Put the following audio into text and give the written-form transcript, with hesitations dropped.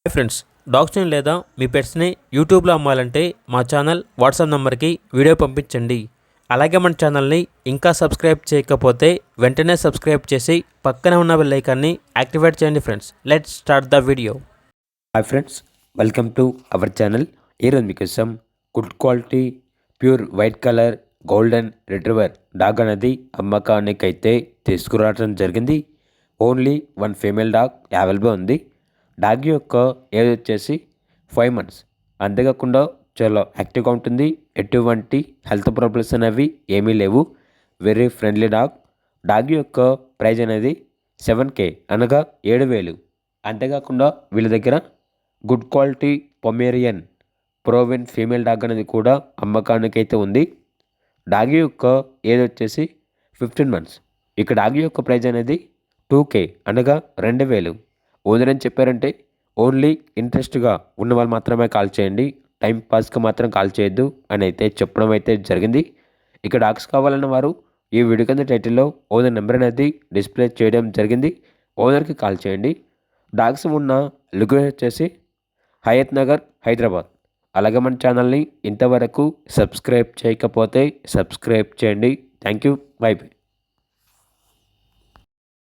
Hi friends, డాగ్స్ని లేదా మీ పెట్స్ని యూట్యూబ్లో అమ్మాలంటే మా ఛానల్ వాట్సాప్ నెంబర్కి వీడియో పంపించండి. అలాగే మన ఛానల్ని ఇంకా సబ్స్క్రైబ్ చేయకపోతే వెంటనే సబ్స్క్రైబ్ చేసి పక్కనే ఉన్న బెల్ ఐకాన్ని యాక్టివేట్ చేయండి. Friends, let's start the video. Hi friends, welcome to our channel. ఈరోజు మీకోసం good quality pure white colour golden retriever dog అనేది అమ్మకానికి అయితే తీసుకురావడం జరిగింది. Only one female dog available ఉంది. డాగ్ యొక్క ఏజ్ వచ్చేసి 5 months. అంతేకాకుండా చాలా యాక్టివ్గా ఉంటుంది. ఎటువంటి హెల్త్ ప్రాబ్లమ్స్ అనేవి ఏమీ లేవు. Very friendly dog. డాగ్ యొక్క ప్రైజ్ అనేది 7K అనగా 7,000. అంతేకాకుండా వీళ్ళ దగ్గర good quality Pomeranian proven female dog అనేది కూడా అమ్మకానికి అయితే ఉంది. డాగ్ యొక్క ఏజ్ వచ్చేసి 15 months. ఇక డాగ్ యొక్క ప్రైజ్ అనేది 2K అనగా 2,000. ఓనర్ అని చెప్పారంటే ఓన్లీ ఇంట్రెస్ట్గా ఉన్న వాళ్ళు మాత్రమే కాల్ చేయండి, టైం పాస్కి మాత్రం కాల్ చేయొద్దు అని అయితే చెప్పడం అయితే జరిగింది. ఇక డాగ్స్ కావాలన్న వారు ఈ వీడియో కింద టైటిల్లో ఓనర్ నెంబర్ అనేది డిస్ప్లే చేయడం జరిగింది. ఓనర్కి కాల్ చేయండి. డాగ్స్ ఉన్న లొకేషన్ వచ్చేసి హయత్ నగర్, హైదరాబాద్. అలాగే మన ఛానల్ని ఇంతవరకు సబ్స్క్రైబ్ చేయకపోతే సబ్స్క్రైబ్ చేయండి. Thank you. By by.